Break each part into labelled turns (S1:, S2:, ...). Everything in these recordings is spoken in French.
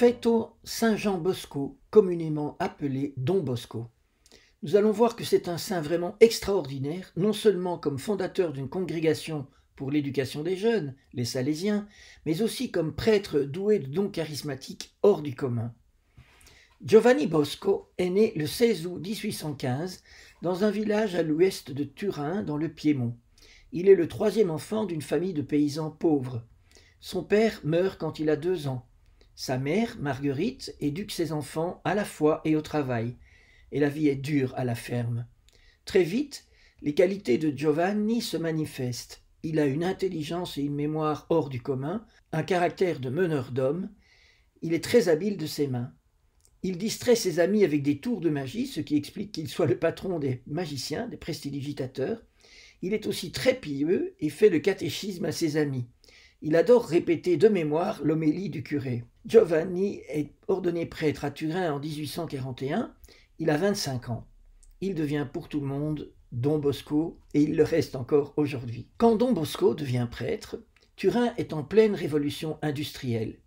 S1: Fêtons Saint Jean Bosco, communément appelé Don Bosco. Nous allons voir que c'est un saint vraiment extraordinaire, non seulement comme fondateur d'une congrégation pour l'éducation des jeunes, les Salésiens, mais aussi comme prêtre doué de dons charismatiques hors du commun. Giovanni Bosco est né le 16 août 1815 dans un village à l'ouest de Turin, dans le Piémont. Il est le troisième enfant d'une famille de paysans pauvres. Son père meurt quand il a 2 ans. Sa mère, Marguerite, éduque ses enfants à la foi et au travail, et la vie est dure à la ferme. Très vite, les qualités de Giovanni se manifestent. Il a une intelligence et une mémoire hors du commun, un caractère de meneur d'hommes. Il est très habile de ses mains. Il distrait ses amis avec des tours de magie, ce qui explique qu'il soit le patron des magiciens, des prestidigitateurs. Il est aussi très pieux et fait le catéchisme à ses amis. Il adore répéter de mémoire l'homélie du curé. Giovanni est ordonné prêtre à Turin en 1841. Il a 25 ans. Il devient pour tout le monde Don Bosco et il le reste encore aujourd'hui. Quand Don Bosco devient prêtre, Turin est en pleine révolution industrielle.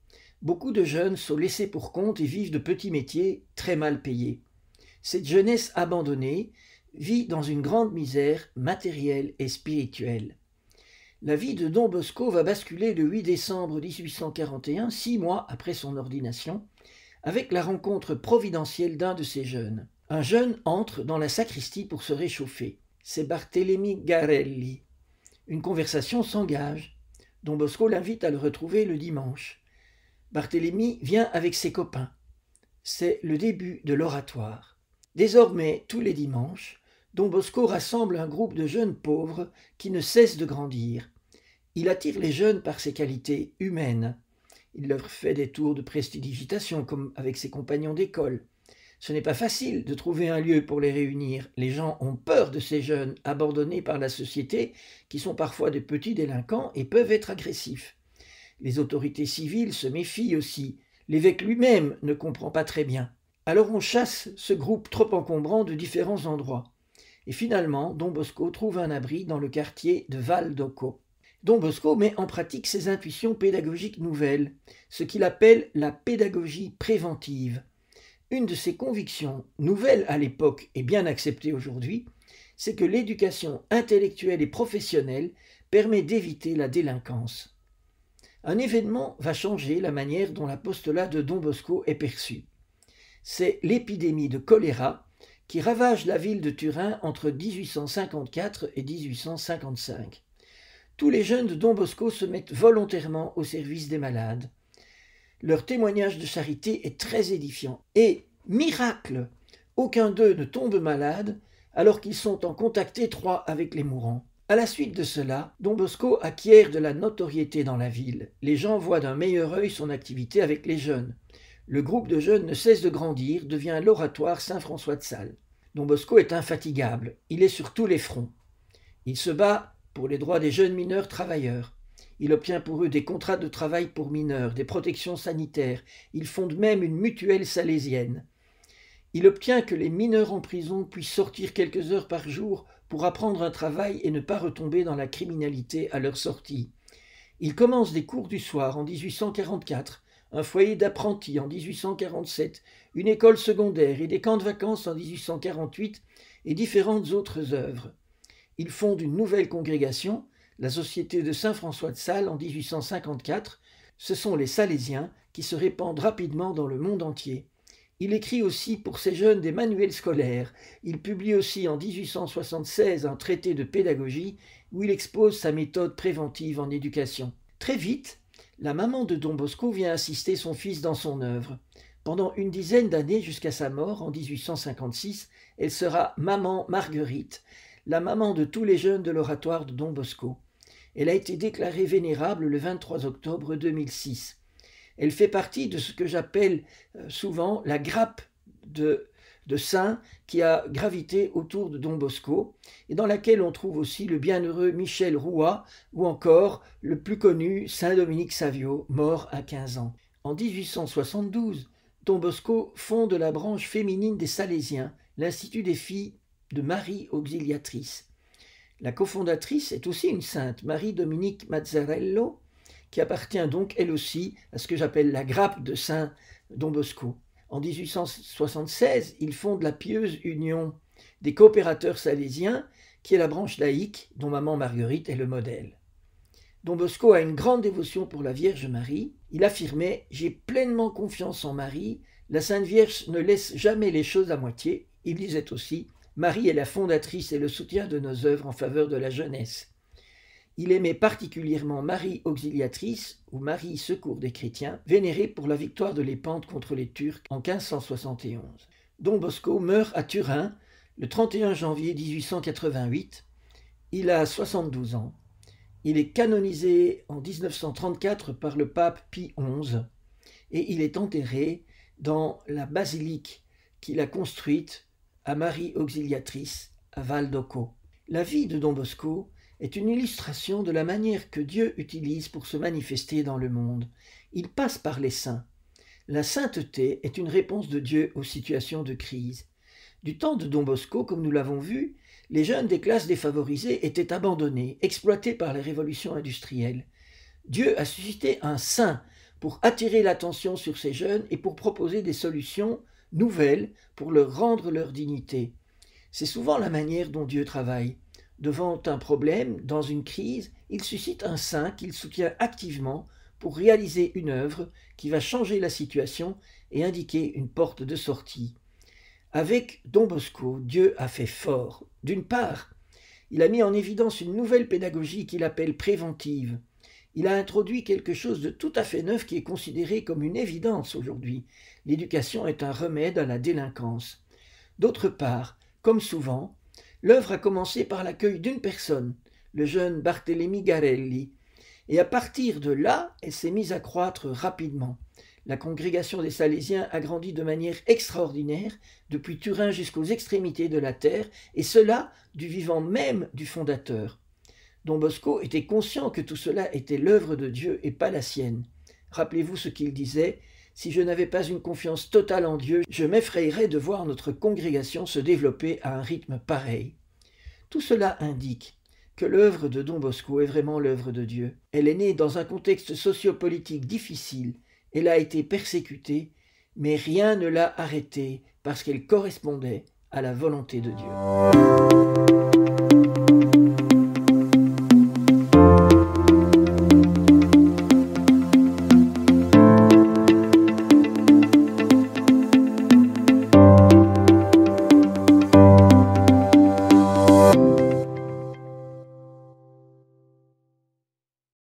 S1: Beaucoup de jeunes sont laissés pour compte et vivent de petits métiers très mal payés. Cette jeunesse abandonnée vit dans une grande misère matérielle et spirituelle. La vie de Don Bosco va basculer le 8 décembre 1841, 6 mois après son ordination, avec la rencontre providentielle d'un de ces jeunes. Un jeune entre dans la sacristie pour se réchauffer. C'est Barthélemy Garelli. Une conversation s'engage. Don Bosco l'invite à le retrouver le dimanche. Barthélemy vient avec ses copains. C'est le début de l'oratoire. Désormais, tous les dimanches, Don Bosco rassemble un groupe de jeunes pauvres qui ne cessent de grandir. Il attire les jeunes par ses qualités humaines. Il leur fait des tours de prestidigitation comme avec ses compagnons d'école. Ce n'est pas facile de trouver un lieu pour les réunir. Les gens ont peur de ces jeunes abandonnés par la société qui sont parfois de petits délinquants et peuvent être agressifs. Les autorités civiles se méfient aussi. L'évêque lui-même ne comprend pas très bien. Alors on chasse ce groupe trop encombrant de différents endroits. Et finalement, Don Bosco trouve un abri dans le quartier de Val d'Occo. Don Bosco met en pratique ses intuitions pédagogiques nouvelles, ce qu'il appelle la pédagogie préventive. Une de ses convictions, nouvelle à l'époque et bien acceptée aujourd'hui, c'est que l'éducation intellectuelle et professionnelle permet d'éviter la délinquance. Un événement va changer la manière dont l'apostolat de Don Bosco est perçu. C'est l'épidémie de choléra qui ravage la ville de Turin entre 1854 et 1855. Tous les jeunes de Don Bosco se mettent volontairement au service des malades. Leur témoignage de charité est très édifiant. Et, miracle, aucun d'eux ne tombe malade alors qu'ils sont en contact étroit avec les mourants. À la suite de cela, Don Bosco acquiert de la notoriété dans la ville. Les gens voient d'un meilleur œil son activité avec les jeunes. Le groupe de jeunes ne cesse de grandir, devient l'oratoire Saint-François de Sales. Don Bosco est infatigable, il est sur tous les fronts. Il se bat pour les droits des jeunes mineurs travailleurs. Il obtient pour eux des contrats de travail pour mineurs, des protections sanitaires. Il fonde même une mutuelle salésienne. Il obtient que les mineurs en prison puissent sortir quelques heures par jour pour apprendre un travail et ne pas retomber dans la criminalité à leur sortie. Il commence des cours du soir en 1844, un foyer d'apprentis en 1847, une école secondaire et des camps de vacances en 1848 et différentes autres œuvres. Il fonde une nouvelle congrégation, la Société de Saint-François de Sales en 1854. Ce sont les Salésiens qui se répandent rapidement dans le monde entier. Il écrit aussi pour ces jeunes des manuels scolaires. Il publie aussi en 1876 un traité de pédagogie où il expose sa méthode préventive en éducation. Très vite, la maman de Don Bosco vient assister son fils dans son œuvre. Pendant une dizaine d'années jusqu'à sa mort en 1856, elle sera maman Marguerite, la maman de tous les jeunes de l'oratoire de Don Bosco. Elle a été déclarée vénérable le 23 octobre 2006. Elle fait partie de ce que j'appelle souvent la grappe de saints qui a gravité autour de Don Bosco et dans laquelle on trouve aussi le bienheureux Michel Roua ou encore le plus connu Saint Dominique Savio, mort à 15 ans. En 1872, Don Bosco fonde la branche féminine des Salésiens, l'Institut des filles de Marie Auxiliatrice. La cofondatrice est aussi une sainte, Marie-Dominique Mazzarello, qui appartient donc elle aussi à ce que j'appelle la grappe de saints Don Bosco. En 1876, il fonde la pieuse Union des coopérateurs salésiens, qui est la branche laïque dont maman Marguerite est le modèle. Don Bosco a une grande dévotion pour la Vierge Marie. Il affirmait « J'ai pleinement confiance en Marie, la Sainte Vierge ne laisse jamais les choses à moitié ». Il disait aussi « Marie est la fondatrice et le soutien de nos œuvres en faveur de la jeunesse ». Il aimait particulièrement Marie Auxiliatrice, ou Marie Secours des chrétiens, vénérée pour la victoire de l'Épante contre les Turcs en 1571. Don Bosco meurt à Turin le 31 janvier 1888. Il a 72 ans. Il est canonisé en 1934 par le pape Pie XI et il est enterré dans la basilique qu'il a construite à Marie Auxiliatrice à Val d'Occo. La vie de Don Bosco est une illustration de la manière que Dieu utilise pour se manifester dans le monde. Il passe par les saints. La sainteté est une réponse de Dieu aux situations de crise. Du temps de Don Bosco, comme nous l'avons vu, les jeunes des classes défavorisées étaient abandonnés, exploités par les révolutions industrielles. Dieu a suscité un saint pour attirer l'attention sur ces jeunes et pour proposer des solutions nouvelles pour leur rendre leur dignité. C'est souvent la manière dont Dieu travaille. Devant un problème, dans une crise, il suscite un saint qu'il soutient activement pour réaliser une œuvre qui va changer la situation et indiquer une porte de sortie. Avec Don Bosco, Dieu a fait fort. D'une part, il a mis en évidence une nouvelle pédagogie qu'il appelle préventive. Il a introduit quelque chose de tout à fait neuf qui est considéré comme une évidence aujourd'hui. L'éducation est un remède à la délinquance. D'autre part, comme souvent, l'œuvre a commencé par l'accueil d'une personne, le jeune Barthélemy Garelli, et à partir de là, elle s'est mise à croître rapidement. La congrégation des Salésiens a grandi de manière extraordinaire, depuis Turin jusqu'aux extrémités de la terre, et cela du vivant même du fondateur. Don Bosco était conscient que tout cela était l'œuvre de Dieu et pas la sienne. Rappelez-vous ce qu'il disait « Si je n'avais pas une confiance totale en Dieu, je m'effrayerais de voir notre congrégation se développer à un rythme pareil. » Tout cela indique que l'œuvre de Don Bosco est vraiment l'œuvre de Dieu. Elle est née dans un contexte sociopolitique difficile. Elle a été persécutée, mais rien ne l'a arrêtée parce qu'elle correspondait à la volonté de Dieu.